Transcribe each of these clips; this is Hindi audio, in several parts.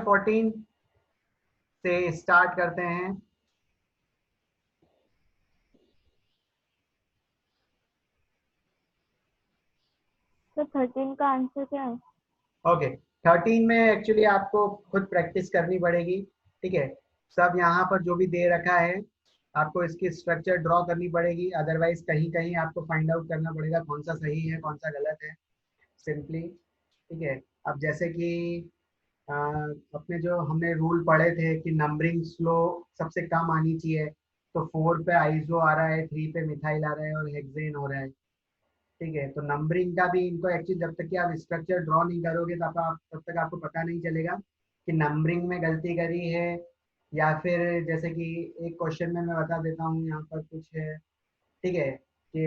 14 से स्टार्ट करते हैं। तो 13 का आंसर क्या है? ओके, 13 में एक्चुअली आपको खुद प्रैक्टिस करनी पड़ेगी। ठीक है, सब यहाँ पर जो भी दे रखा है आपको इसकी स्ट्रक्चर ड्रॉ करनी पड़ेगी, अदरवाइज कहीं कहीं आपको फाइंड आउट करना पड़ेगा कौन सा सही है कौन सा गलत है, सिंपली। ठीक है, अब जैसे कि अ, अपने जो हमने रूल पढ़े थे कि नंबरिंग स्लो सबसे कम आनी चाहिए, तो 4 पे आइसो आ रहा है, 3 पे मिथाइल आ रहा है और हेक्सेन हो रहा है। ठीक है, तो नंबरिंग का भी इनको एक्चुअली जब तक कि आप स्ट्रक्चर ड्रॉ नहीं करोगे तब तक आपको पता नहीं चलेगा कि नंबरिंग में गलती करी है या फिर जैसे कि एक क्वेश्चन में मैं बता देता हूँ, यहाँ पर कुछ है। ठीक है, कि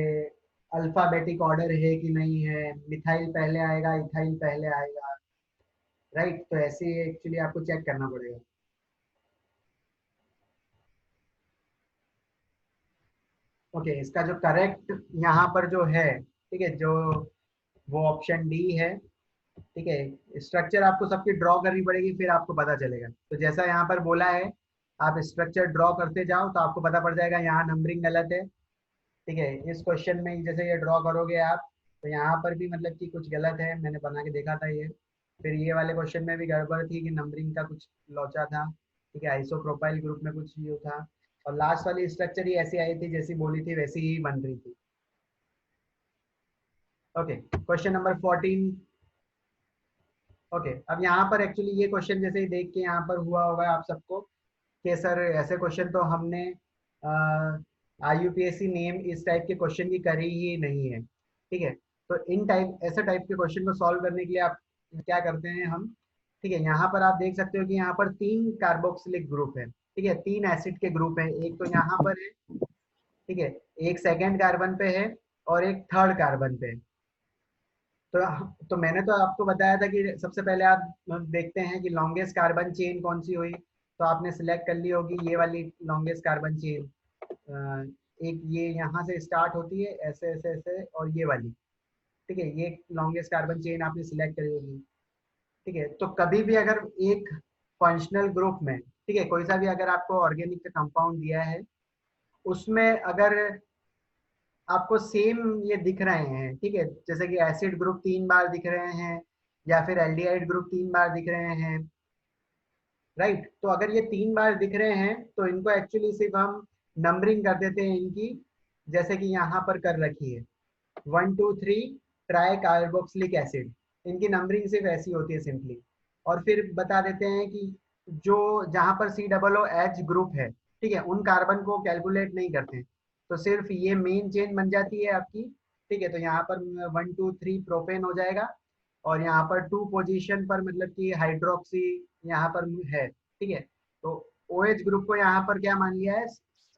अल्फाबेटिक ऑर्डर है कि नहीं है, मिथाइल पहले आएगा इथाइल पहले आएगा, राइट। तो ऐसे एक्चुअली आपको चेक करना पड़ेगा। ओके, इसका जो करेक्ट यहाँ पर जो है, ठीक है, जो वो ऑप्शन डी है। ठीक है, स्ट्रक्चर आपको सबकी ड्रॉ करनी पड़ेगी फिर आपको पता चलेगा। तो जैसा यहाँ पर बोला है, आप स्ट्रक्चर ड्रॉ करते जाओ तो आपको पता पड़ जाएगा यहाँ नंबरिंग गलत है। ठीक है, इस क्वेश्चन में जैसे ये ड्रॉ करोगे आप तो यहाँ पर भी मतलब कि कुछ गलत है, मैंने बना के देखा था ये। फिर ये वाले क्वेश्चन में भी गड़बड़ थी कि नंबरिंग का कुछ लोचा था। ठीक है, आइसोप्रोपाइल ग्रुप में कुछ ये था, और लास्ट वाली स्ट्रक्चर ही ऐसी आई थी जैसी बोली थी वैसी ही बन रही थी। Okay, question number 14। ओके, अब यहाँ पर एक्चुअली ये क्वेश्चन जैसे ही देख के यहाँ पर हुआ होगा आप सबको कि सर ऐसे क्वेश्चन तो हमने IUPAC नेम इस टाइप के क्वेश्चन की करी ही नहीं है। ठीक है, तो इन टाइप ऐसे टाइप के क्वेश्चन को सॉल्व करने के लिए आप क्या करते हैं हम। ठीक है, यहाँ पर आप देख सकते हो कि यहाँ पर 3 कार्बोक्सिलिक ग्रुप है। ठीक है, 3 एसिड के ग्रुप है, एक तो यहाँ पर है। ठीक है, एक सेकेंड कार्बन पे है और एक थर्ड कार्बन पे है। तो मैंने तो आपको बताया था कि सबसे पहले आप देखते हैं कि लॉन्गेस्ट कार्बन चेन कौन सी हुई, तो आपने सिलेक्ट कर ली होगी ये वाली लॉन्गेस्ट कार्बन चेन। एक ये यहाँ से स्टार्ट होती है ऐसे ऐसे ऐसे, और ये वाली। ठीक है, ये लॉन्गेस्ट कार्बन चेन आपने सिलेक्ट करी होगी। ठीक है, तो कभी भी अगर एक फंक्शनल ग्रुप में, ठीक है, कोई सा भी अगर आपको ऑर्गेनिक का कंपाउंड दिया है उसमें अगर आपको सेम ये दिख रहे हैं, ठीक है, जैसे कि एसिड ग्रुप 3 बार दिख रहे हैं या फिर एल्डिहाइड ग्रुप 3 बार दिख रहे हैं, राइट। तो अगर ये 3 बार दिख रहे हैं तो इनको एक्चुअली सिर्फ हम नंबरिंग कर देते हैं इनकी, जैसे कि यहाँ पर कर रखी है 1 2 3 ट्राई कार्बोक्सिलिक एसिड। इनकी नंबरिंग सिर्फ ऐसी होती है सिंपली, और फिर बता देते हैं कि जो जहाँ पर COOH ग्रुप है, ठीक है, उन कार्बन को कैलकुलेट नहीं करते हैं, तो सिर्फ ये मेन चेन बन जाती है आपकी। ठीक है, तो यहाँ पर 1 2 3 प्रोपेन हो जाएगा, और यहाँ पर 2 पोजीशन पर मतलब कि हाइड्रोक्सी यहाँ पर है। ठीक है, तो OH ग्रुप को यहाँ पर क्या मान लिया है,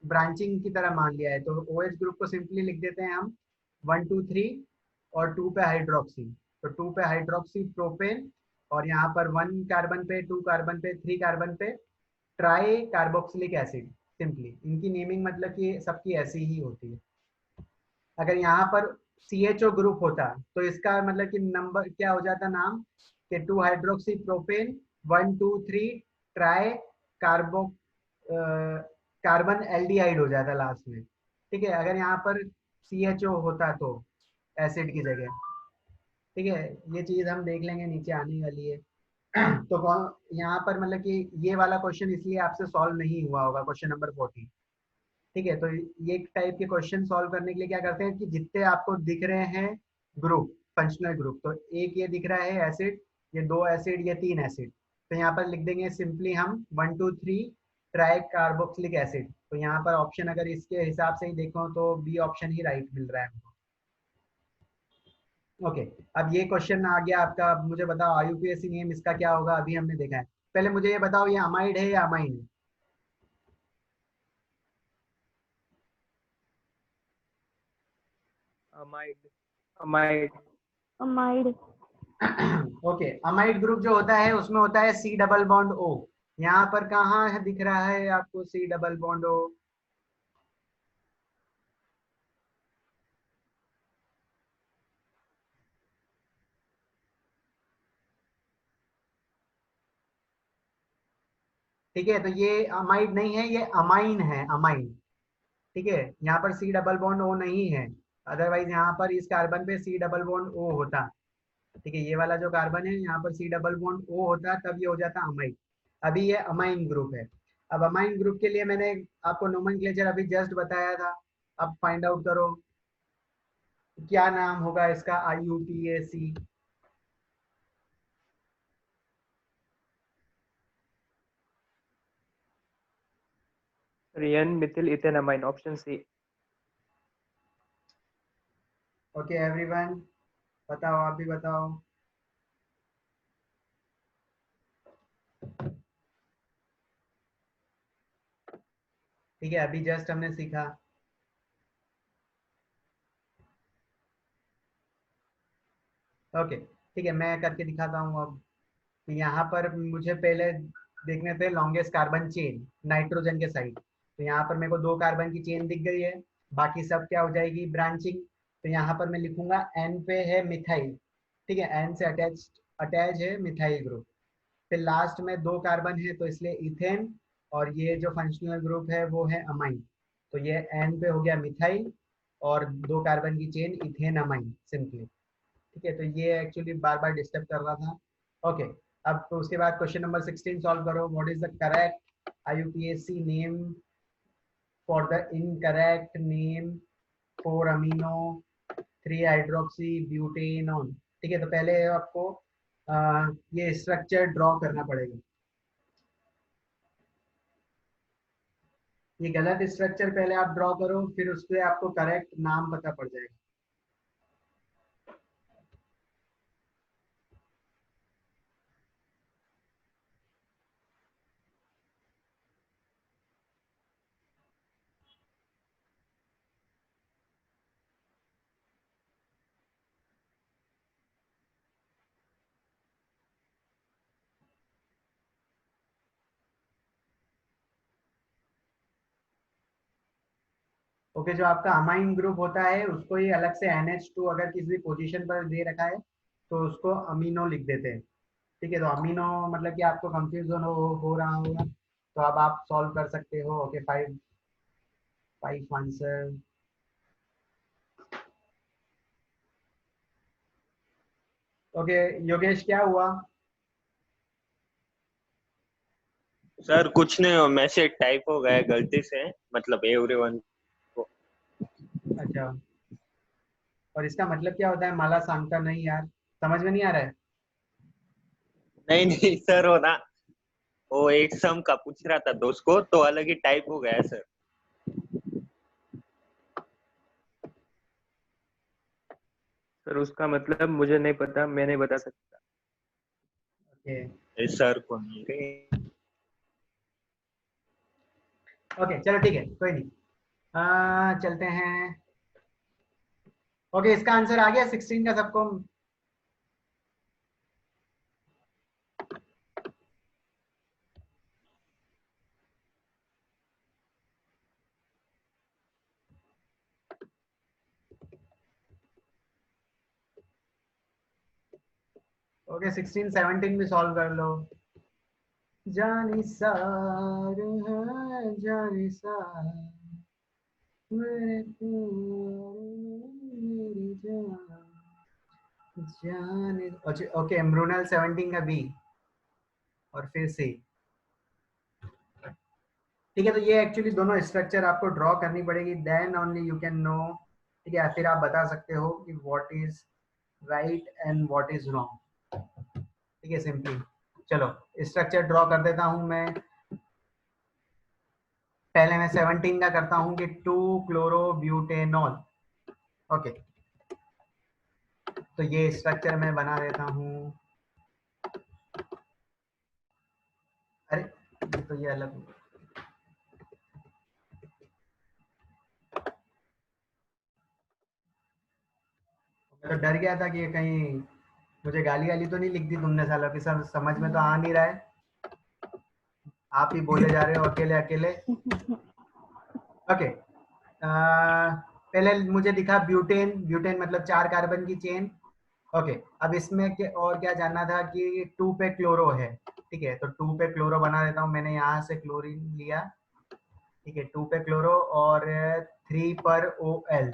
ब्रांचिंग की तरह मान लिया है, तो OH ग्रुप को सिंपली लिख देते हैं हम 1 2 3 और 2 पे हाइड्रोक्सी। तो 2 पे हाइड्रोक्सी प्रोपेन, और यहाँ पर 1 कार्बन पे 2 कार्बन पे 3 कार्बन पे ट्राई कार्बोक्सिलिक एसिड। सिंपली इनकी नेमिंग मतलब कि सबकी ऐसी ही होती है। अगर यहाँ पर CHO ग्रुप होता तो इसका मतलब कि नंबर क्या हो जाता, नाम कि 2 hydroxy propane 1 2 3 try कार्बो carbon aldehyde हो जाता लास्ट में। ठीक है, अगर यहाँ पर CHO होता तो एसिड की जगह। ठीक है, ये चीज हम देख लेंगे नीचे आने वाली है। तो यहाँ पर मतलब कि ये वाला क्वेश्चन इसलिए आपसे सॉल्व नहीं हुआ होगा, क्वेश्चन नंबर 14। ठीक है, तो ये टाइप के क्वेश्चन सॉल्व करने के लिए क्या करते हैं कि जितने आपको दिख रहे हैं ग्रुप, फंक्शनल ग्रुप, तो एक ये दिख रहा है एसिड, ये 2 एसिड, ये 3 एसिड, तो यहाँ पर लिख देंगे सिंपली हम 1 2 3 ट्राई कार्बोक्सिलिक एसिड। तो यहाँ पर ऑप्शन अगर इसके हिसाब से ही देखो तो बी ऑप्शन ही राइट मिल रहा है हमको। ओके, अब ये क्वेश्चन आ गया आपका, अब मुझे बताओ IUPAC नेम इसका क्या होगा, अभी हमने देखा है। पहले मुझे ये बताओ ये अमाइड है या अमाइन है। Amide. Amide. Amide. Okay, amide group जो होता है उसमें होता है C डबल बॉन्ड O। यहाँ पर कहाँ है दिख रहा है आपको C डबल बॉन्ड O। ठीक है, तो ये अमाइड नहीं है, ये अमाइन है, अमाइन। ठीक है, यहाँ पर सी डबल बॉन्ड ओ नहीं है, अदरवाइज यहाँ पर इस कार्बन पे सी डबल बॉन्ड ओ होता। ठीक है, ये वाला जो कार्बन है यहाँ पर सी डबल बॉन्ड ओ होता, तब ये हो जाता अमाइड। अभी ये अमाइन ग्रुप है। अब अमाइन ग्रुप के लिए मैंने आपको नोमेनक्लेचर अभी जस्ट बताया था। अब फाइंड आउट करो क्या नाम होगा इसका, IUPAC। N methyl ethanamine, option C. Okay everyone, बताओ, आप भी बताओ। ठीक है, अभी जस्ट हमने सीखा। ओके ठीक है, मैं करके दिखाता हूँ अब। यहाँ पर मुझे पहले देखने थे लॉन्गेस्ट कार्बन चेन नाइट्रोजन के साइड। तो यहाँ पर मेरे को 2 कार्बन की चेन दिख गई है, बाकी सब क्या हो जाएगी, ब्रांचिंग। तो यहाँ पर मैं लिखूंगा N पे है मिथाइल। ठीक है, N से अटैच है मिथाइल ग्रुप। फिर लास्ट में 2 कार्बन है तो इसलिए इथेन, और ये जो फंक्शनल ग्रुप है वो है अमाइन। तो ये N पे हो गया मिथाइल और 2 कार्बन की चेन इथेन अमाइन सिंपली। ठीक है, तो ये एक्चुअली बार बार डिस्टर्ब कर रहा था। ओके, अब तो उसके बाद क्वेश्चन नंबर 16 सॉल्व करो। What is the correct IUPAC name for the incorrect name for amino 3 hydroxy butanone. ठीक है, तो पहले आपको ये स्ट्रक्चर ड्रॉ करना पड़ेगा। ये गलत स्ट्रक्चर पहले आप ड्रॉ करो, फिर उस पर आपको करेक्ट नाम पता पड़ जाएगा। ओके, जो आपका अमाइन ग्रुप होता है उसको ही अलग से NH2 अगर किसी भी पोजीशन पर दे रखा है तो उसको अमीनो लिख देते हैं। ठीक है, तो अमीनो मतलब कि आपको कंफ्यूजन हो रहा होगा, तो अब आप सॉल्व कर सकते हो। Okay, 5 answer. ओके योगेश, क्या हुआ? सर कुछ नहीं, मैसेज टाइप हो गया गलती से, मतलब एवरीवन को। अच्छा, और इसका मतलब क्या होता है माला सांगता? नहीं यार, समझ में नहीं आ रहा है। नहीं नहीं सर, हो ना, वो एक सम का पूछ रहा था दोस्त को, तो अलग ही टाइप हो गया सर। सर उसका मतलब मुझे नहीं पता, मैं नहीं बता सकता। ओके सर को नहीं रे। ओके, चलो ठीक है, कोई नहीं। चलते हैं। ओके, इसका आंसर आ गया 16 का सबको? ओके 16 17 भी सॉल्व कर लो। जानी सार है जानी सार, मेरे मेरी जाने। अच्छा ओके, मृणाल 17 का बी और फिर सी। ठीक है, तो ये एक्चुअली दोनों स्ट्रक्चर आपको ड्रॉ करनी पड़ेगी, then only you can know. ठीक है, फिर आप बता सकते हो कि what is right and what is wrong. ठीक है, सिंपली। चलो स्ट्रक्चर ड्रॉ कर देता हूं मैं। पहले मैं 17 का करता हूं कि 2 क्लोरोब्यूटेनॉल। ओके, तो ये स्ट्रक्चर मैं बना देता हूं। अरे ये तो ये अलग, मैं तो डर गया था कि ये कहीं मुझे गाली गाली तो नहीं लिख दी तुमने सालों की, सब समझ में तो आ नहीं रहा है, आप ही बोले जा रहे हो अकेले अकेले। ओके, पहले मुझे दिखा ब्यूटेन। ब्यूटेन मतलब 4 कार्बन की चेन। ओके, अब इसमें और क्या जानना था कि 2 पे क्लोरो है, ठीक है, तो 2 पे क्लोरो बना देता हूँ। मैंने यहाँ से क्लोरीन लिया, ठीक है, 2 पे क्लोरो और 3 पर OL।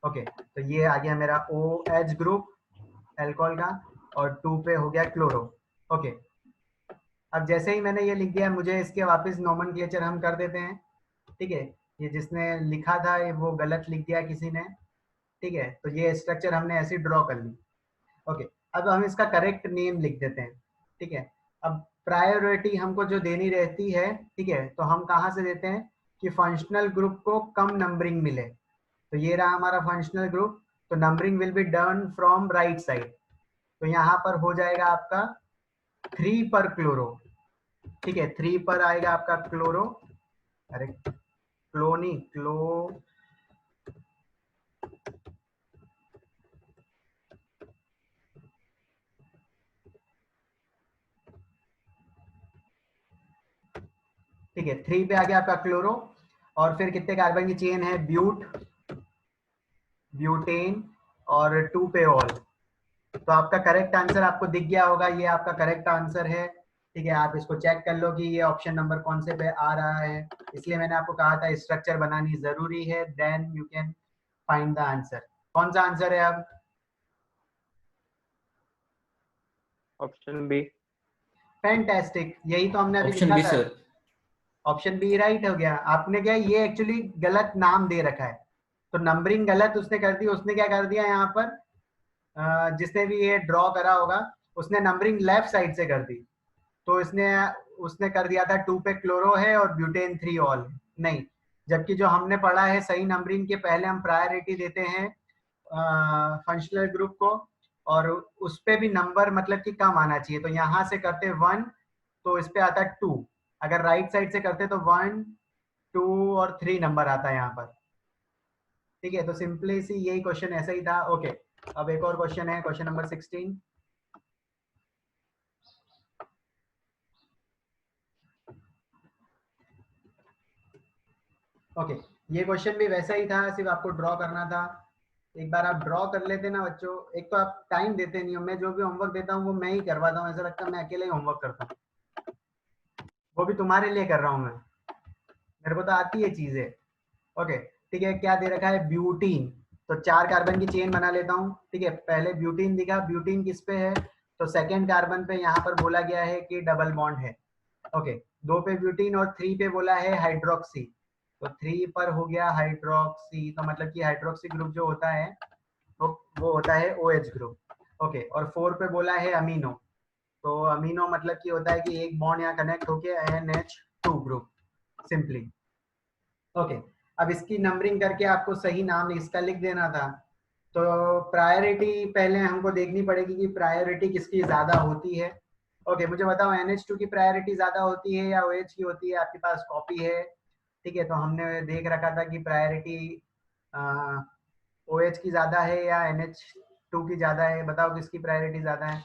ओके, तो ये आ गया मेरा OH ग्रुप अल्कोहल का, और 2 पे हो गया क्लोरो। ओके, अब जैसे ही मैंने ये लिख दिया, मुझे इसके वापस नोमेनक्लेचर हम कर देते हैं, ठीक है। ये जिसने लिखा था वो गलत लिख दिया किसी ने, ठीक है, तो ये स्ट्रक्चर हमने ऐसे ड्रॉ कर ली। ओके, अब हम इसका करेक्ट नेम लिख देते हैं, ठीक है। अब प्रायोरिटी हमको जो देनी रहती है, ठीक है, तो हम कहाँ से देते हैं कि फंक्शनल ग्रुप को कम नंबरिंग मिले। तो ये रहा हमारा फंक्शनल ग्रुप, तो numbering will be done from right side. तो यहाँ पर हो जाएगा आपका 3 पर क्लोरो, ठीक है, 3 पर आएगा आपका क्लोरो, अरे क्लोनी क्लो, ठीक है, 3 पे आ गया आपका क्लोरो, और फिर कितने कार्बन की चेन है, ब्यूट, ब्यूटेन और 2 पे ऑल। तो आपका करेक्ट आंसर आपको दिख गया होगा, ये आपका करेक्ट आंसर है, ठीक है। आप इसको चेक कर लो कि ये ऑप्शन नंबर कौन से पे आ रहा है, इसलिए मैंने आपको कहा था स्ट्रक्चर बनानी जरूरी है, then you can find the answer. कौन सा आंसर है अब? Option B. फैंटास्टिक, यही तो हमने अभी ऑप्शन लिखा बी था। सर। ऑप्शन बी राइट हो गया। आपने क्या, ये एक्चुअली गलत नाम दे रखा है, तो नंबरिंग गलत उसने कर दी। उसने क्या कर दिया यहाँ पर, जिसने भी ये ड्रॉ करा होगा उसने नंबरिंग लेफ्ट साइड से कर दी, तो इसने उसने कर दिया था 2 पे क्लोरो है और ब्यूटेन 3 ऑल है, नहीं। जबकि जो हमने पढ़ा है, सही नंबरिंग के पहले हम प्रायोरिटी देते हैं फंक्शनल ग्रुप को, और उस पे भी नंबर मतलब कि कम आना चाहिए। तो यहाँ से करते 1, तो इस पे आता 2। अगर राइट साइड से करते तो 1, 2 और 3 नंबर आता है यहाँ पर, ठीक है। तो सिंपली सी यही क्वेश्चन ऐसा ही था। ओके, अब एक और क्वेश्चन है, क्वेश्चन नंबर 16। ओके, ये क्वेश्चन भी वैसा ही था, सिर्फ आपको ड्रॉ करना था। एक बार आप ड्रॉ कर लेते ना बच्चों, एक तो आप टाइम देते नहीं हो, मैं जो भी होमवर्क देता हूँ वो मैं ही करवाता हूँ, ऐसा लगता है मैं अकेले ही होमवर्क करता हूँ, वो भी तुम्हारे लिए कर रहा हूँ मैं, मेरे को तो आती है चीजें। ओके, ठीक है, क्या दे रखा है, ब्यूटीन। तो 4 कार्बन की चेन बना लेता हूँ, ठीक है। पहले ब्यूटीन दिखा, ब्यूटीन किस पे है, तो सेकेंड कार्बन पे यहाँ पर बोला गया है कि डबल बॉन्ड है। ओके, 2 पे ब्यूटीन और 3 पे बोला है हाइड्रोक्सी, तो 3 पर हो गया हाइड्रोक्सी, तो मतलब कि हाइड्रोक्सी ग्रुप जो होता है वो होता है OH ग्रुप। ओके, और 4 पे बोला है अमीनो, तो अमीनो मतलब कि होता है कि एक बॉन्ड यहाँ कनेक्ट होके NH2 ग्रुप, सिंपली। ओके, अब इसकी नंबरिंग करके आपको सही नाम इसका लिख देना था। तो प्रायोरिटी पहले हमको देखनी पड़ेगी कि प्रायोरिटी किसकी ज्यादा होती है। ओके, मुझे बताओ NH2 की प्रायोरिटी ज्यादा होती है या OH की होती है? आपके पास कॉपी है, ठीक है, तो हमने देख रखा था कि प्रायोरिटी OH की ज्यादा है या NH2 की ज्यादा है। बताओ किसकी प्रायोरिटी ज्यादा है?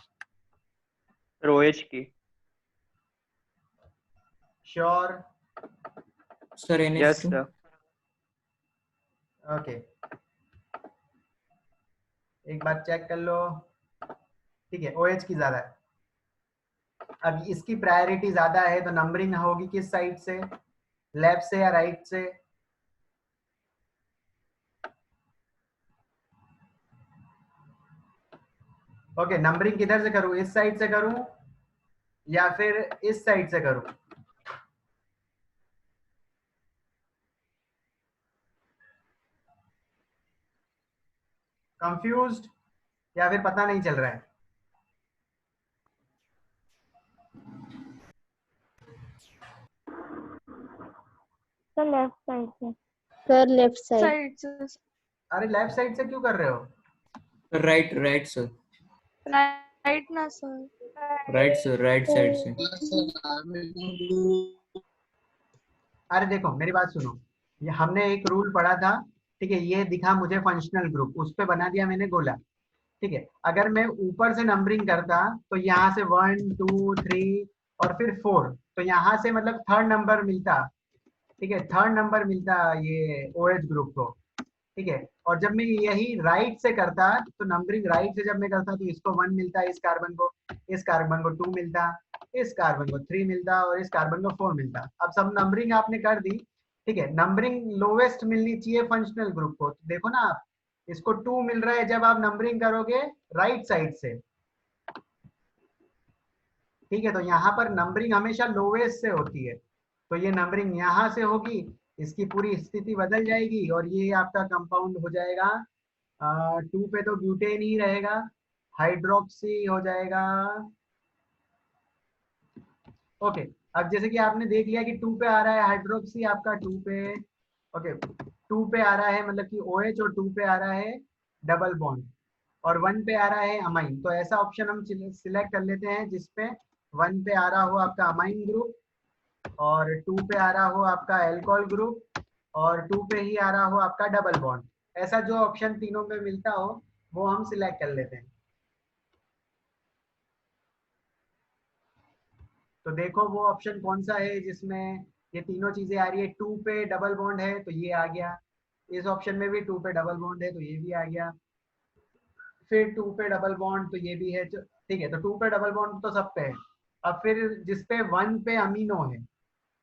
सर OH की। Sure? Sir yes NH2। Sir. Okay, एक बार चेक कर लो, ठीक है, OH की ज्यादा है। अब इसकी प्रायोरिटी ज्यादा है तो नंबरिंग होगी किस साइड से, लेफ्ट से या राइट से? ओके, नंबरिंग किधर से करूं, इस साइड से करूं या फिर इस साइड से करूं? कंफ्यूज्ड या फिर पता नहीं चल रहा है? सर लेफ्ट साइड से। Sir left side. अरे लेफ्ट साइड से क्यों कर रहे हो? Right right sir. राइट ना sir. Right sir, right side से। अरे देखो मेरी बात सुनो, ये हमने एक रूल पढ़ा था, ठीक है, ये दिखा मुझे फंक्शनल ग्रुप, उस पे बना दिया मैंने गोला, ठीक है। अगर मैं ऊपर से नंबरिंग करता तो यहाँ से 1, 2, 3 और फिर 4, तो यहाँ से मतलब थर्ड नंबर मिलता, ठीक है, थर्ड नंबर मिलता ये OH ग्रुप को। ठीक है। और जब मैं यही राइट से करता, तो नंबरिंग राइट से जब मैं करता तो इसको 1 मिलता, इस कार्बन को 2 मिलता, इस कार्बन को 3 मिलता और इस कार्बन को 4 मिलता। अब सब नंबरिंग आपने कर दी, ठीक है। नंबरिंग लोवेस्ट मिलनी चाहिए फंक्शनल ग्रुप को। तो देखो ना आप, इसको 2 मिल रहा है जब आप नंबरिंग करोगे राइट साइड से, ठीक है। तो यहाँ पर नंबरिंग हमेशा लोवेस्ट से होती है, तो ये नंबरिंग यहाँ से होगी, इसकी पूरी स्थिति बदल जाएगी और ये आपका कंपाउंड हो जाएगा 2 पे तो ब्यूटेन ही रहेगा, हाइड्रोक्सी हो जाएगा। ओके, अब जैसे कि आपने देख लिया कि 2 पे आ रहा है हाइड्रोक्सी आपका 2 पे, ओके 2 पे आ रहा है मतलब कि OH और 2 पे आ रहा है डबल बॉन्ड और 1 पे आ रहा है अमाइन। तो ऐसा ऑप्शन हम सिलेक्ट कर लेते हैं जिसपे 1 पे आ रहा हो आपका अमाइन ग्रुप और 2 पे आ रहा हो आपका एल्कोहल ग्रुप और 2 पे ही आ रहा हो आपका डबल बॉन्ड। ऐसा जो ऑप्शन तीनों में मिलता हो वो हम सिलेक्ट कर लेते हैं। तो देखो वो ऑप्शन कौन सा है जिसमें ये तीनों चीजें आ रही है। 2 पे डबल बॉन्ड है तो ये आ गया, इस ऑप्शन में भी 2 पे डबल बॉन्ड है तो ये भी आ गया, फिर 2 पे डबल बॉन्ड तो ये भी है, ठीक है। तो 2 पे डबल बॉन्ड तो सब पे है। अब फिर जिसपे 1 पे अमीनो है,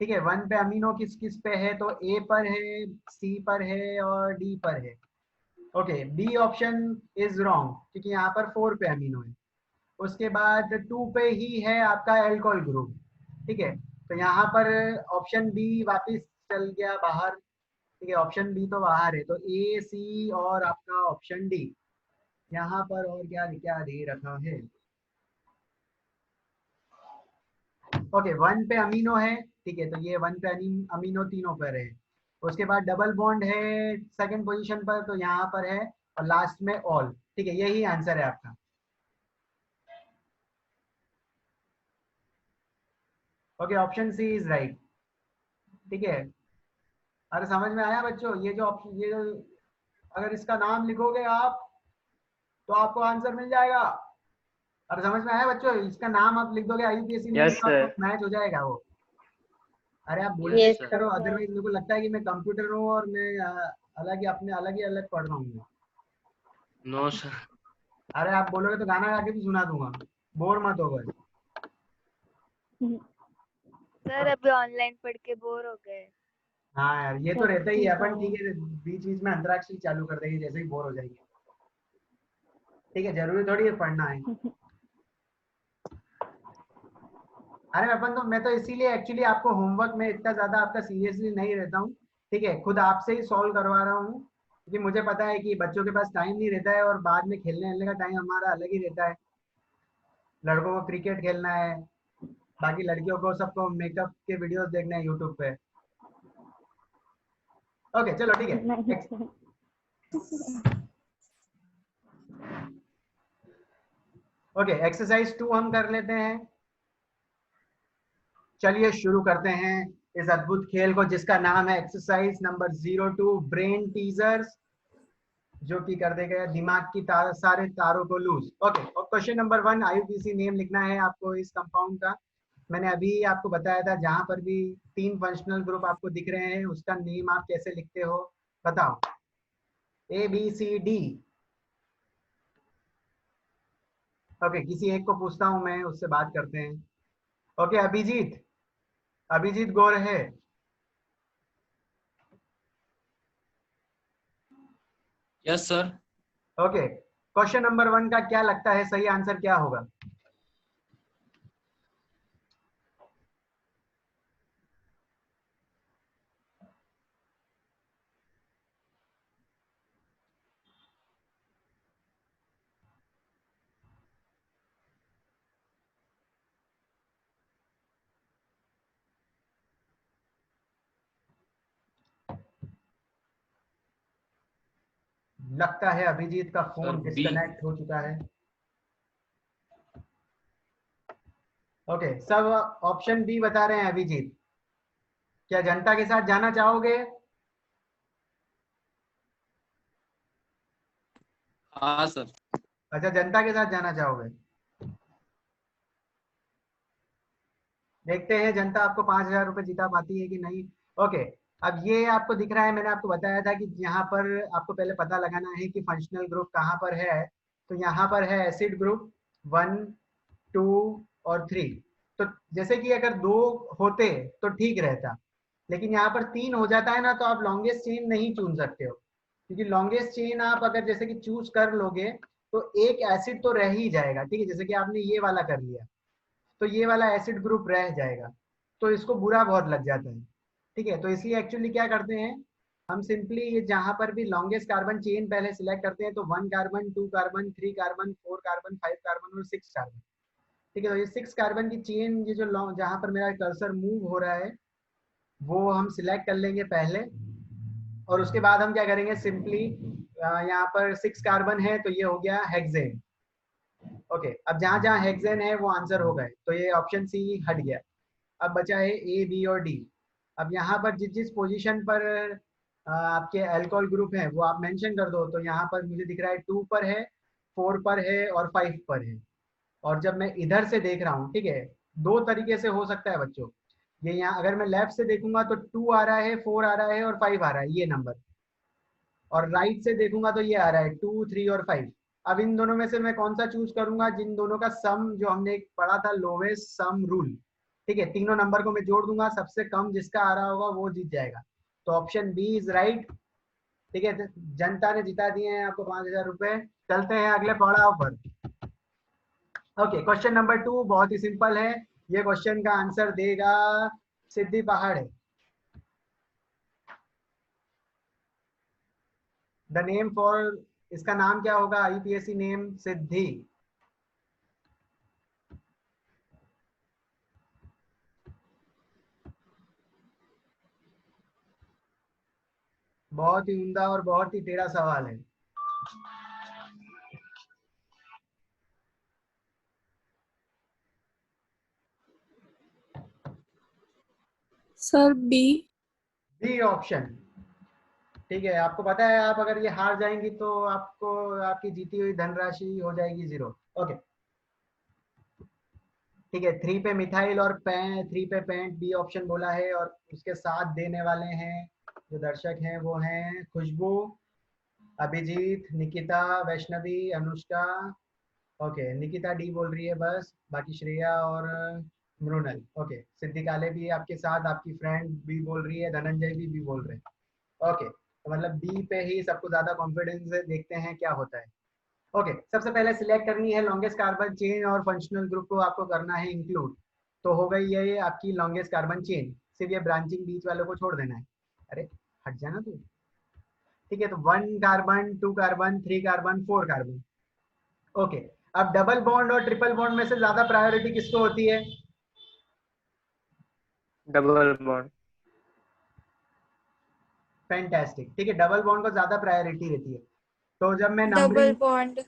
ठीक है, 1 पे अमीनो किस किस पे है, तो A पर है, C पर है और D पर है। Okay, B option is wrong क्योंकि यहाँ पर 4 पे अमीनो है। उसके बाद 2 पे ही है आपका एल्कोहल ग्रुप, ठीक है। तो यहाँ पर ऑप्शन बी वापस चल गया बाहर, ठीक है, ऑप्शन बी तो बाहर है। तो A, C और आपका ऑप्शन डी यहाँ पर। और क्या क्या दे रखा है, ओके 1 पे अमीनो है, ठीक है। तो ये 1 पे अमीनो तीनों पर है। उसके बाद डबल बॉन्ड है सेकंड पोजीशन पर, तो यहाँ पर है और लास्ट में ऑल, ठीक है। यही आंसर है आपका। Okay, option C is right, ठीक है। अरे समझ में आया बच्चों, ये जो ऑप्शन, ये जो अगर इसका नाम लिखोगे आप तो आपको आंसर मिल जाएगा। अरे समझ में आया बच्चों, इसका नाम आप लिख दोगे IUPAC में यस तो सर। आपको मैच हो जाएगा वो। अरे आप बोलते Yes, क्या sir. करो, अदरवाइज मेरे को लगता है कि मैं कंप्यूटर हूँ और मैं अलग ही अपने अलग पढ़ रहा हूँ। No sir. अरे आप बोलोगे तो गाना गा के भी सुना दूंगा, बोर मत हो बस। सर अभी ऑनलाइन पढ़ के बोर हो गए। हाँ यार, ये तो रहता ही है अपन, ठीक है। बीच बीच में अंतराक्षरी चालू कर देंगे जैसे ही बोर हो जाएंगे, ठीक है। जरूरी थोड़ी है पढ़ना है। अरे अपन तो, मैं तो इसीलिए एक्चुअली आपको होमवर्क में इतना ज्यादा आपका सीरियसली नहीं रहता हूँ, ठीक है। खुद आपसे ही सॉल्व करवा रहा हूँ क्योंकि मुझे पता है कि बच्चों के पास टाइम नहीं रहता है और बाद में खेलने का टाइम हमारा अलग ही रहता है। लड़कों को क्रिकेट खेलना है, बाकी लड़कियों को सबको मेकअप के वीडियोस देखने हैं यूट्यूब पे। ओके चलो ठीक है। ओके, एक्सरसाइज 2 हम कर लेते हैं। चलिए शुरू करते हैं इस अद्भुत खेल को जिसका नाम है एक्सरसाइज नंबर 02 ब्रेन टीजर्स, जो कि कर देगा दिमाग की सारे तारों को लूज। ओके, और क्वेश्चन नंबर 1 IUPAC नेम लिखना है आपको इस कंपाउंड का। मैंने अभी आपको बताया था, जहां पर भी 3 फंक्शनल ग्रुप आपको दिख रहे हैं उसका नेम आप कैसे लिखते हो बताओ। ABCD। ओके, किसी एक को पूछता हूं मैं, उससे बात करते हैं। ओके, अभिजीत गौर है। Yes sir. Okay, question number 1 का क्या लगता है सही आंसर क्या होगा? लगता है अभिजीत का फोन सर, बी। डिस्कनेक्ट हो चुका है। ओके, सब ऑप्शन बी बता रहे हैं अभिजीत। क्या जनता के साथ जाना चाहोगे? हाँ सर। अच्छा, जनता के साथ जाना चाहोगे। देखते हैं जनता आपको 5,000 रुपए जिता पाती है कि नहीं। ओके, अब ये आपको दिख रहा है, मैंने आपको बताया था कि यहाँ पर आपको पहले पता लगाना है कि फंक्शनल ग्रुप कहाँ पर है। तो यहाँ पर है एसिड ग्रुप 1, 2 और 3। तो जैसे कि अगर 2 होते तो ठीक रहता, लेकिन यहाँ पर 3 हो जाता है ना, तो आप लॉन्गेस्ट चेन नहीं चुन सकते हो, क्योंकि लॉन्गेस्ट चेन आप अगर जैसे कि चूज कर लोगे तो एक एसिड तो रह ही जाएगा। ठीक है, जैसे कि आपने ये वाला कर लिया तो ये वाला एसिड ग्रुप रह जाएगा, तो इसको बुरा बहुत लग जाता है। ठीक है, तो इसलिए एक्चुअली क्या करते हैं हम, सिंपली ये जहां पर भी लॉन्गेस्ट कार्बन चेन पहले सिलेक्ट करते हैं, तो 1 carbon, 2 carbon, 3 carbon, 4 carbon, 5 carbon और 6 कार्बन। ठीक है, तो ये 6 कार्बन की चेन, ये जो जहां पर मेरा कर्सर मूव हो रहा है वो हम सिलेक्ट कर लेंगे पहले, और उसके बाद हम क्या करेंगे, सिंपली यहाँ पर 6 कार्बन है तो ये हो गया हेक्सेन। ओके, अब जहां जहां हेक्सेन है वो आंसर हो गए, तो ये ऑप्शन सी हट गया। अब बचा है ए, बी और डी। अब यहाँ पर जिस जिस पोजीशन पर आपके अल्कोहल ग्रुप है वो आप मेंशन कर दो। तो यहाँ पर मुझे दिख रहा है 2 पर है, 4 पर है और 5 पर है। और जब मैं इधर से देख रहा हूँ, ठीक है, 2 तरीके से हो सकता है बच्चों। ये यहाँ अगर मैं लेफ्ट से देखूंगा तो 2 आ रहा है, 4 आ रहा है और 5 आ रहा है, ये नंबर। और राइट से देखूंगा तो ये आ रहा है 2, 3 और 5। अब इन दोनों में से मैं कौन सा चूज करूंगा, जिन दोनों का सम, जो हमने एक पढ़ा था लोवेस्ट सम रूल। ठीक है, तीनों नंबर को मैं जोड़ दूंगा, सबसे कम जिसका आ रहा होगा वो जीत जाएगा। तो ऑप्शन बी इज राइट। ठीक है, जनता ने जिता दिए हैं आपको 5,000 रुपए। चलते हैं अगले पड़ाव पर। ओके, क्वेश्चन नंबर 2 बहुत ही सिंपल है। ये क्वेश्चन का आंसर देगा सिद्धि पहाड़े। द नेम फॉर, इसका नाम क्या होगा, यूपीएससी नेम सिद्धि। बहुत ही उम्दा और बहुत ही टेढ़ा सवाल है। Sir B. B option. ठीक है, आपको पता है आप अगर ये हार जाएंगी तो आपको आपकी जीती हुई धनराशि हो जाएगी 0। ओके, ठीक है, 3 पे मिथाइल और 3 पे पेंट, बी ऑप्शन बोला है। और उसके साथ देने वाले हैं जो दर्शक हैं वो हैं खुशबू, अभिजीत, निकिता, वैष्णवी, अनुष्का। ओके, निकिता डी बोल रही है बस, बाकी श्रेया और मृणल। ओके, सिद्धि काले भी आपके साथ, आपकी फ्रेंड भी बोल रही है, धनंजय भी बोल रहे हैं। ओके, तो मतलब बी पे ही सबको ज्यादा कॉन्फिडेंस है, देखते हैं क्या होता है। ओके, सबसे पहले सिलेक्ट करनी है लॉन्गेस्ट कार्बन चेन, और फंक्शनल ग्रुप को आपको करना है इंक्लूड। तो हो गई ये आपकी लॉन्गेस्ट कार्बन चेन, सिर्फ ये ब्रांचिंग बीच वालों को छोड़ देना है। अरे हट जाना तू। ठीक है, तो 1 carbon, 2 carbon, 3 carbon, 4 carbon. Okay, अब डबल बॉन्ड और ट्रिपल बॉन्ड में से ज्यादा प्रायोरिटी किसको होती है? Double bond. फैंटास्टिक। ठीक है, डबल बॉन्ड को ज्यादा प्रायोरिटी रहती है। तो जब मैं डबल नंबरिंग, बॉन्ड।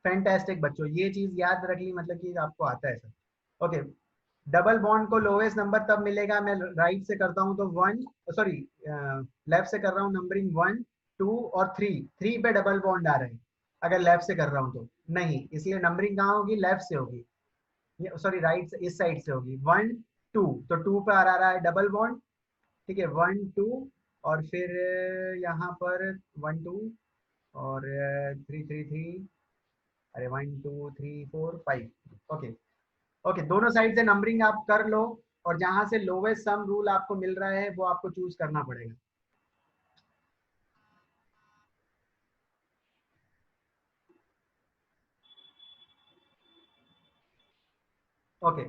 फैंटास्टिक बच्चों, ये चीज याद रख ली, मतलब कि आपको आता है सर। ओके, डबल बॉन्ड को लोवेस्ट नंबर तब मिलेगा, मैं राइट से करता हूं तो 1, सॉरी लेफ्ट से कर रहा हूं, नंबरिंग 1, 2 और 3 पे डबल बॉन्ड आ रहे हैं। अगर लेफ्ट से कर रहा हूं तो नहीं, इसलिए नंबरिंग कहाँ होगी, लेफ्ट से होगी, सॉरी राइट से, इस साइड से होगी। 1, 2, तो 2 पे आ रहा है डबल बॉन्ड। ठीक है, 1, 2 और फिर यहाँ पर 1, 2 और 3, 3, 3, अरे 1, 2, 3, 4, 5। ओके, ओके, दोनों साइड से नंबरिंग आप कर लो, और जहां से लोवेस्ट सम रूल आपको मिल रहा है वो आपको चूज करना पड़ेगा। ओके,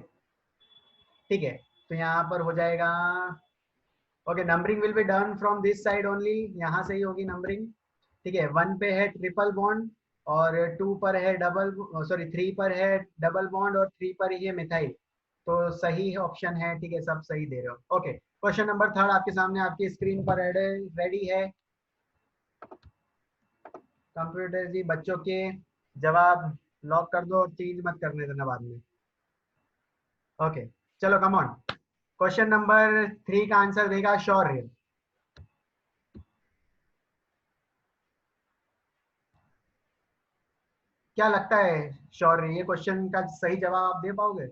ठीक है, तो यहाँ पर हो जाएगा। Okay, numbering will be done from this side only, यहाँ से ही होगी नंबरिंग। ठीक है, 1 पे है ट्रिपल बॉन्ड, और 2 पर है डबल, सॉरी 3 पर है डबल बॉन्ड, और 3 पर ही है मिथाइल। तो सही ऑप्शन है। ठीक है, सब सही दे रहे हो। ओके, क्वेश्चन नंबर 3 आपके सामने आपकी स्क्रीन पर रेडी है। कंप्यूटर जी बच्चों के जवाब लॉक कर दो, चेंज मत करने देना बाद में। ओके, चलो कम ऑन। क्वेश्चन नंबर 3 का आंसर देगा शौर्य। क्या लगता है शौर्य, ये क्वेश्चन का सही जवाब आप दे पाओगे?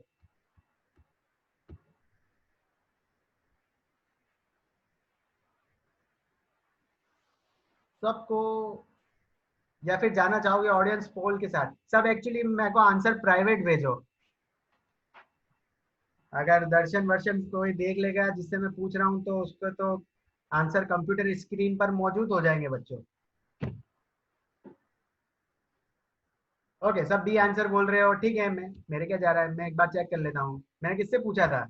सबको, या फिर जाना चाहोगे ऑडियंस पोल के साथ? सब एक्चुअली मेरे को आंसर प्राइवेट भेजो। अगर दर्शन वर्शन कोई देख लेगा जिससे मैं पूछ रहा हूँ तो उसको तो आंसर कंप्यूटर स्क्रीन पर मौजूद हो जाएंगे बच्चों। ओके, सब बी आंसर बोल रहे हो, ठीक है। मैं मेरे क्या जा रहा है, मैं एक बार चेक कर लेता हूँ मैंने किससे पूछा था।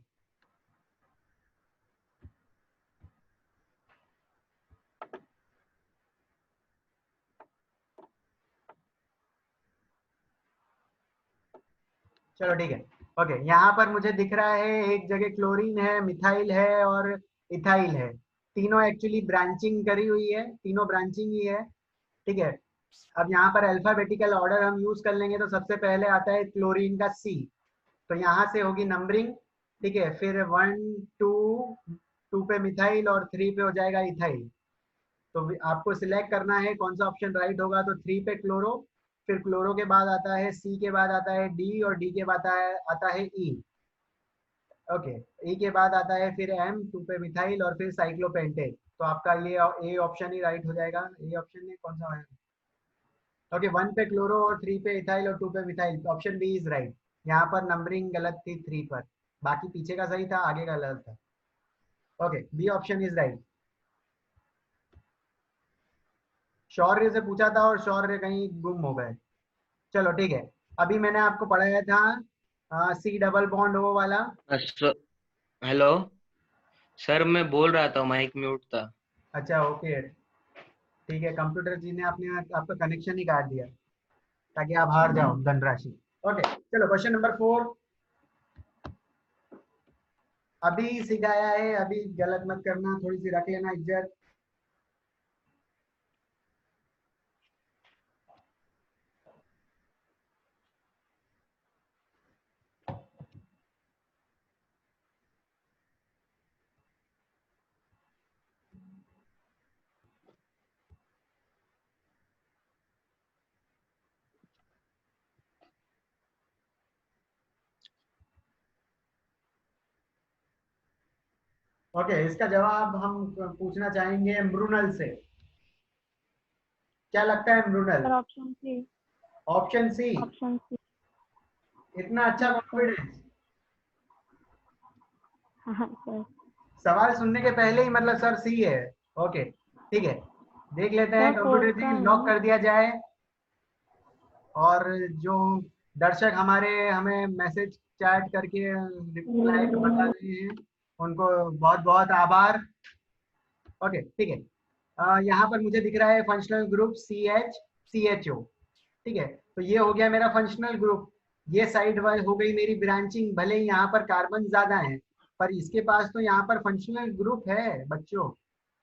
चलो ठीक है। ओके, यहाँ पर मुझे दिख रहा है एक जगह क्लोरीन है, मिथाइल है और इथाइल है। तीनों एक्चुअली ब्रांचिंग करी हुई है, तीनों ब्रांचिंग ही है, ठीक है। अब यहाँ पर अल्फाबेटिकल ऑर्डर हम यूज कर लेंगे, तो सबसे पहले आता है क्लोरीन का सी, तो यहाँ से होगी नंबरिंग, ठीक है। फिर 1 2 2 पे मिथाइल और 3 पे हो जाएगा इथाइल। तो आपको सिलेक्ट करना है कौन सा ऑप्शन राइट होगा। तो 3 पे क्लोरो, फिर क्लोरो के बाद आता है सी, के बाद आता है डी और डी के बाद आता है ई। ओके, ई के बाद आता है फिर एम, 2 पे मिथाइल और फिर साइक्लोपेंटेन। तो आपका ये ए ऑप्शन ही राइट हो जाएगा। ए ऑप्शन में कौन सा है? ओके, 1 पे क्लोरो और 3 पे इथाइल और 2 पे methyl, option B is right. यहाँ पर नंबरिंग गलत थी 3 पर, बाकी पीछे का सही था, आगे का गलत था। Okay, B option is right. Shaurya से पूछा था और शौर्य कहीं गुम हो गए। चलो ठीक है, अभी मैंने आपको पढ़ाया था सी डबल बॉन्ड ओ वाला। हेलो सर, मैं बोल रहा था, माइक म्यूट था। अच्छा ओके, ठीक है। कंप्यूटर जी ने आपका कनेक्शन ही काट दिया ताकि आप हार जाओ धनराशि। ओके चलो, क्वेश्चन नंबर 4 अभी सिखाया है, अभी गलत मत करना, थोड़ी सी रख लेना इज्जत। ओके, इसका जवाब हम पूछना चाहेंगे मृणल से। क्या लगता है Mrinal? Sir option C. Option C? Option C. इतना अच्छा कॉन्फिडेंस? हाँ सर। सवाल सुनने के पहले ही मतलब सर सी है। ओके ठीक है, देख लेते हैं सर कंप्यूटर फोर्थ जी, का लॉक नहीं। कर दिया जाए। और जो दर्शक हमारे हमें मैसेज चैट करके रिप्लाई बता रहे हैं उनको बहुत बहुत आभार। ओके ठीक है, यहाँ पर मुझे दिख रहा है फंक्शनल ग्रुप CH CHO, ठीक है। तो ये हो गया मेरा फंक्शनल ग्रुप। ये साइड वाइज हो गई मेरी ब्रांचिंग। भले ही यहाँ पर कार्बन ज्यादा है पर इसके पास तो यहाँ पर फंक्शनल ग्रुप है बच्चों,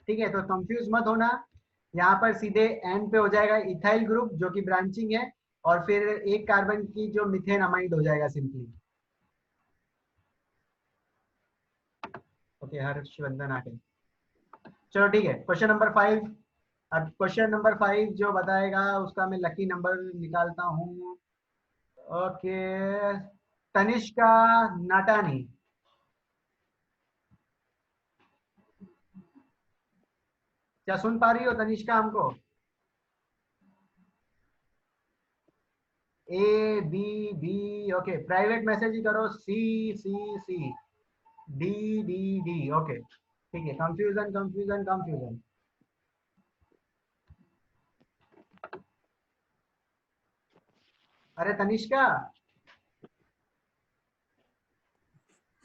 ठीक है। तो कंफ्यूज मत होना, यहाँ पर सीधे एन पे हो जाएगा इथाइल ग्रुप जो कि ब्रांचिंग है, और फिर एक कार्बन की जो मिथेन अमाइड हो जाएगा सिंपली। ओके, हर्षवर्धन आ गए। चलो ठीक है, क्वेश्चन नंबर 5। अब क्वेश्चन नंबर 5 जो बताएगा उसका मैं लकी नंबर निकालता हूँ। ओके, तनिष्का नाटानी। क्या सुन पा रही हो तनिष्का हमको? A B B, okay, private message ही करो। C C C, D D D, okay ठीक है। Confusion confusion confusion. अरे Tanishka,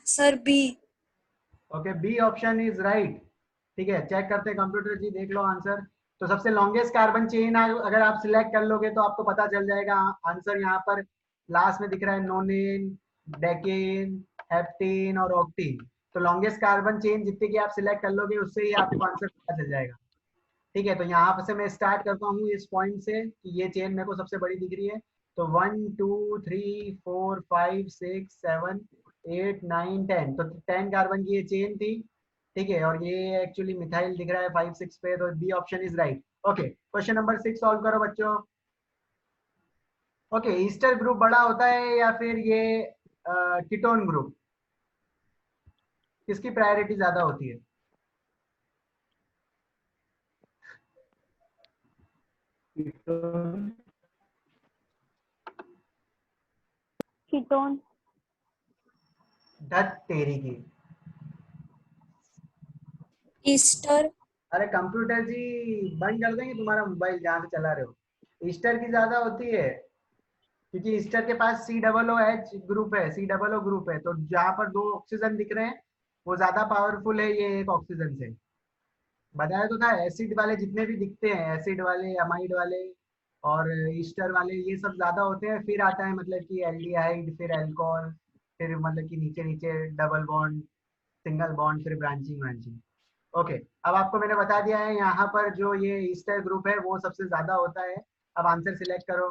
sir B. Okay, B option is right, ठीक है। चेक करते हैं कंप्यूटर जी, देख लो आंसर। तो सबसे लॉन्गेस्ट कार्बन चेन अगर आप सिलेक्ट कर लोगे तो आपको पता चल जाएगा आंसर। यहाँ पर लास्ट में दिख रहा है नोनेन, डेकेन, हेप्टेन और ऑक्टीन। तो लॉन्गेस्ट कार्बन चेन जितने की आप सिलेक्ट कर लोगे उससे ही आपको आंसर पता चल जाएगा, ठीक है। तो यहाँ पर से मैं स्टार्ट करता हूँ इस पॉइंट से कि ये चेन मेरे को सबसे बड़ी दिख रही है। तो 1 2 3 4 5 6 7 8 9 10, तो 10 कार्बन की ये चेन थी, ठीक है। और ये एक्चुअली मिथाइल दिख रहा है 5 6 पे, तो B option is right. Okay, question number 6 solve करो बच्चों। ओके, ईस्टर ग्रुप बड़ा होता है या फिर ये कीटोन ग्रुप, किसकी प्रायोरिटी ज्यादा होती है? कीटोन, धत तेरी की। ईस्टर, अरे कंप्यूटर जी बंद कर देंगे तुम्हारा मोबाइल जहाँ से चला रहे हो। ईस्टर की ज्यादा होती है क्योंकि ईस्टर के पास COOH ग्रुप है, COO ग्रुप है, तो जहाँ पर 2 ऑक्सीजन दिख रहे हैं वो ज्यादा पावरफुल है ये एक ऑक्सीजन से। बताया तो था, एसिड वाले जितने भी दिखते हैं, एसिड वाले, अमाइड वाले और ईस्टर वाले, ये सब ज्यादा होते हैं। फिर आता है मतलब कि एल्डिहाइड, फिर अल्कोहल, फिर मतलब कि नीचे नीचे डबल बॉन्ड, सिंगल बॉन्ड, फिर ब्रांचिंग ब्रांचिंग। ओके, अब आपको मैंने बता दिया है यहाँ पर जो ये ईस्टर ग्रुप है वो सबसे ज्यादा होता है। अब आंसर सिलेक्ट करो।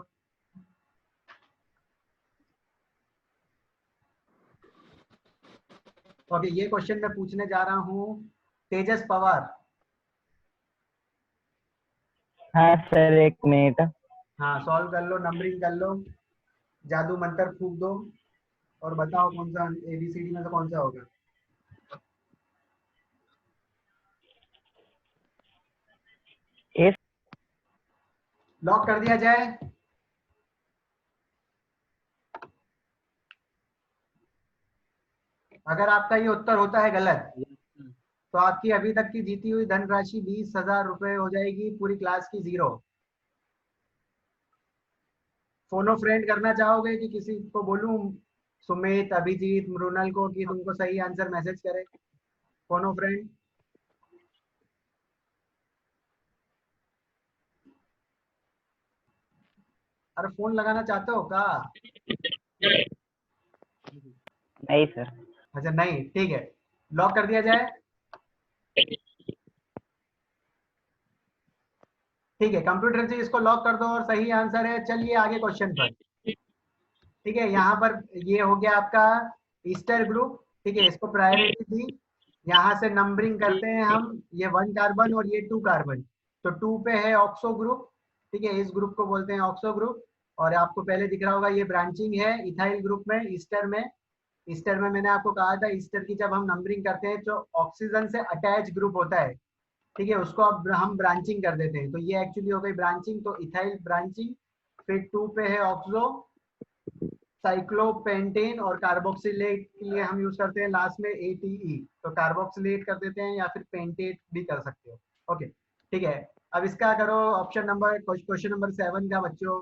ओके, ये क्वेश्चन मैं पूछने जा रहा हूँ तेजस पवार। हाँ सर, एक मिनट। हाँ, सॉल्व कर लो, नंबरिंग कर लो, जादू मंत्र फूक दो और बताओ कौन सा ABCD में से कौन सा होगा। ए लॉक कर दिया जाए। अगर आपका ये उत्तर होता है गलत तो आपकी अभी तक की जीती हुई धनराशि 20,000 रुपए हो जाएगी, पूरी क्लास की 0। फोनो फ्रेंड करना चाहोगे कि किसी को बोलूं, सुमित, अभिजीत, मृणाल को, कि तुमको सही आंसर मैसेज करे? फोनो फ्रेंड। अरे फोन लगाना चाहते हो क्या? नहीं सर। अच्छा नहीं, ठीक है, लॉक कर दिया जाए। ठीक है, कंप्यूटर जी इसको लॉक कर दो और सही आंसर है। चलिए आगे क्वेश्चन पर। ठीक है, यहाँ पर ये हो गया आपका ईस्टर ग्रुप। ठीक है, इसको प्रायोरिटी दी। यहाँ से नंबरिंग करते हैं हम, ये 1 कार्बन और ये 2 कार्बन। तो 2 पे है ऑक्सो ग्रुप। ठीक है, इस ग्रुप को बोलते हैं ऑक्सो ग्रुप। और आपको पहले दिख रहा होगा ये ब्रांचिंग है इथाइल ग्रुप में, ईस्टर में। ईस्टर में मैंने आपको कहा था ईस्टर की जब हम नंबरिंग करते हैं तो ऑक्सीजन से अटैच ग्रुप होता है। ठीक है, उसको अब हम ब्रांचिंग कर देते हैं। तो ये एक्चुअली हो गई ब्रांचिंग, तो इथाइल ब्रांचिंग। फिर 2 पे है ऑक्सो, साइक्लोपेंटेन और कार्बोक्सिलेट के लिए हम यूज करते हैं लास्ट में ATE। तो कार्बोक्सिलेट कर देते हैं या फिर पेंटेट भी कर सकते हो। ओके, ठीक है, अब इसका करो ऑप्शन नंबर, क्वेश्चन नंबर 7 का बच्चों।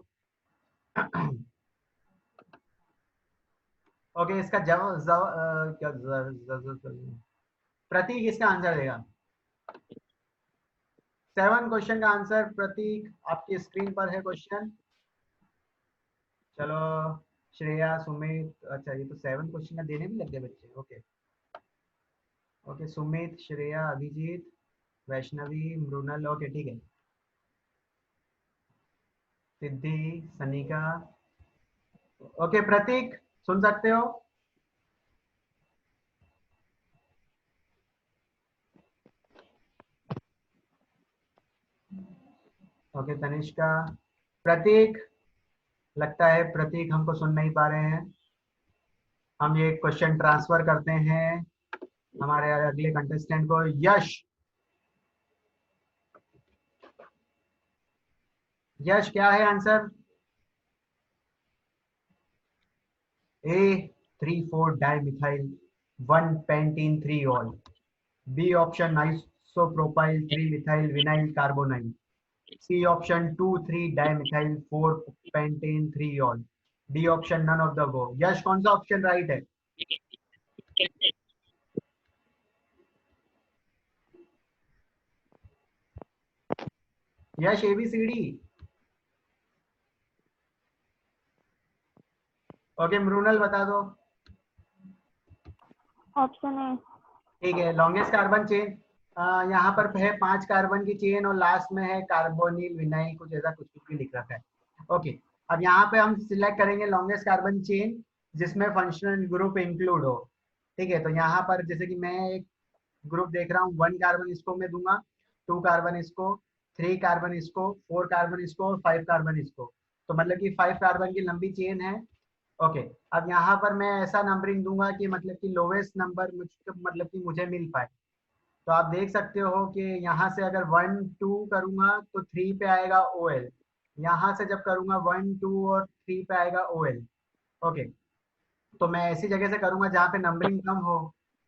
ओके, इसका प्रतीक इसका आंसर देगा। 7 क्वेश्चन का आंसर प्रतीक आपकी स्क्रीन पर है क्वेश्चन। चलो श्रेया, सुमित, अच्छा ये तो 7 क्वेश्चन का देने भी लग गए बच्चे। Okay okay, Sumit, Shreya, Abhijeet, Vaishnavi, Mrinal. Okay ठीक है, सिद्धि, सनिका। ओके प्रतीक, सुन सकते हो? ओके तनिष्का। प्रतीक, लगता है प्रतीक हमको सुन नहीं पा रहे हैं। हम ये क्वेश्चन ट्रांसफर करते हैं हमारे अगले कंटेस्टेंट को, यश। यश क्या है answer? A34 dimethyl 1 pentene 3 ol. B option isopropyl 3 methyl vinyl carbonyl. C option 2,3 dimethyl 4 pentane 3 ol. D option none of the above. Yes कौन सा ऑप्शन राइट है? यश ABCD। ओके मृणाल बता दो। Option A. ठीक है, लॉन्गेस्ट कार्बन चेन यहाँ पर है 5 कार्बन की चेन और लास्ट में है कार्बोनिल विनाइल, कुछ ऐसा कुछ भी लिख रखा है। ओके, अब यहाँ पे हम सिलेक्ट करेंगे लॉन्गेस्ट कार्बन चेन जिसमें फंक्शनल ग्रुप इंक्लूड हो। ठीक है, तो यहाँ पर जैसे कि मैं एक ग्रुप देख रहा हूँ, 1 कार्बन इसको मैं दूंगा, 2 कार्बन इसको, 3 कार्बन इसको, 4 कार्बन इसको और 5 कार्बन इसको। तो मतलब कि 5 कार्बन की लंबी चेन है। ओके, अब यहाँ पर मैं ऐसा नंबरिंग दूंगा कि मतलब कि लोवेस्ट नंबर मतलब कि मुझे मिल पाए। तो आप देख सकते हो कि यहाँ से अगर 1 2 करूंगा तो 3 पे आएगा OL, यहाँ से जब करूंगा 1 2 और 3 पे आएगा OL। ओके, तो मैं ऐसी जगह से करूंगा जहाँ पे नंबरिंग कम हो।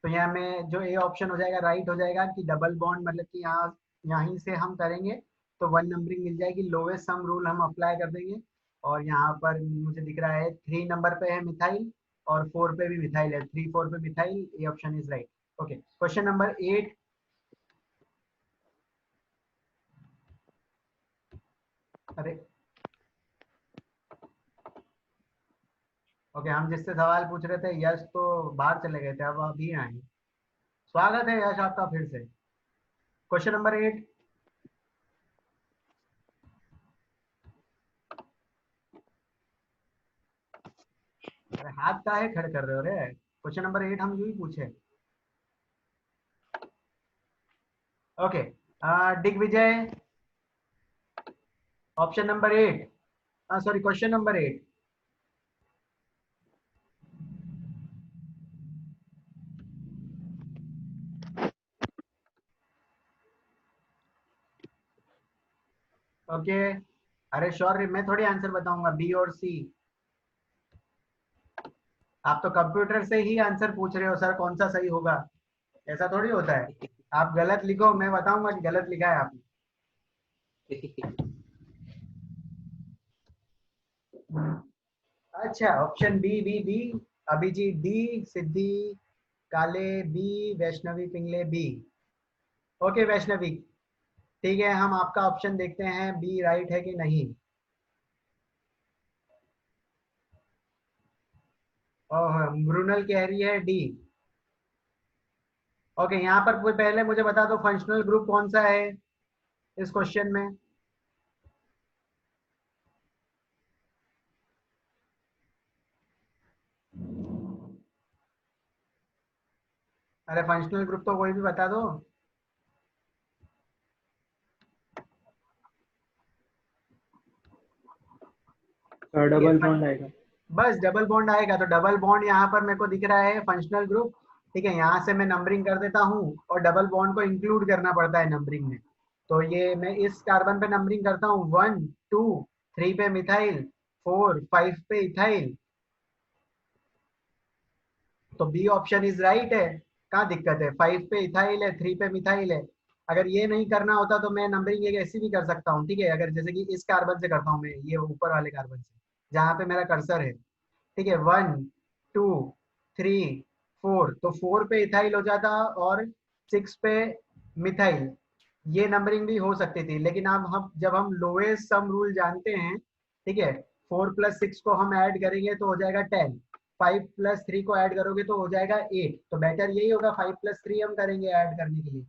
तो यहाँ में जो ए ऑप्शन हो जाएगा राइट हो जाएगा कि डबल बॉन्ड, मतलब कि यहाँ यहीं से हम करेंगे तो 1 नंबरिंग मिल जाएगी, लोवेस्ट सम रूल हम अप्लाई कर देंगे। और यहाँ पर मुझे दिख रहा है 3 नंबर पे है मिथाइल और 4 पे भी मिथाइल है, 3 4 पे methyl, A option is right. Okay, question number 8। अरे ओके, हम जिससे सवाल पूछ रहे थे यश तो बाहर चले गए थे, अब अभी आए। स्वागत है यश आपका फिर से। Question number 8। अरे हाथ काहे खड़े कर रहे हो रे? क्वेश्चन नंबर 8 हम यूं ही पूछे। Okay, Digvijay, option number 8, sorry question number 8। Okay, अरे श्योर, मैं थोड़ी आंसर बताऊंगा बी और सी। आप तो कंप्यूटर से ही आंसर पूछ रहे हो सर कौन सा सही होगा, ऐसा थोड़ी होता है। आप गलत लिखो, मैं बताऊंगा कि गलत लिखा है आपने। अच्छा, option B B B, Abhijit D, Siddhi Kale B, Vaishnavi Pingale B. Okay Vaishnavi, ठीक है, हम आपका ऑप्शन देखते हैं बी राइट है कि नहीं। और मृणाल कह रही है डी। ओके, यहाँ पर कोई पहले मुझे बता दो फंक्शनल ग्रुप कौन सा है इस क्वेश्चन में। अरे फंक्शनल ग्रुप तो कोई भी बता दो। डबल बॉन्ड आएगा। बस डबल बॉन्ड आएगा, तो डबल बॉन्ड यहाँ पर मेरे को दिख रहा है फंक्शनल ग्रुप। ठीक है, यहाँ से मैं नंबरिंग कर देता हूँ और डबल बॉन्ड को इंक्लूड करना पड़ता है नंबरिंग में। तो ये मैं इस कार्बन पे नंबरिंग करता हूँ 1 2 3 पे मिथाइल, 4 5 पे इथाइल। तो बी ऑप्शन इज राइट है। कहाँ दिक्कत है? 5 पे इथाइल है, 3 पे मिथाइल है। अगर ये नहीं करना होता तो मैं नंबरिंग एक ऐसी भी कर सकता हूँ। ठीक है, अगर जैसे कि इस कार्बन से करता हूँ मैं, ये ऊपर वाले कार्बन से जहाँ पे मेरा कर्सर है। ठीक है, 1 2 3 4, तो 4 पे इथाइल हो जाता और 6 पे मिथाइल। ये नंबरिंग भी हो सकती थी, लेकिन अब हम जब हम लोएस्ट सम रूल जानते हैं, ठीक है, 4 + 6 को हम ऐड करेंगे तो हो जाएगा 10, 5 + 3 को ऐड करोगे तो हो जाएगा 8। तो बेटर यही होगा 5 + 3 हम करेंगे ऐड करने के लिए।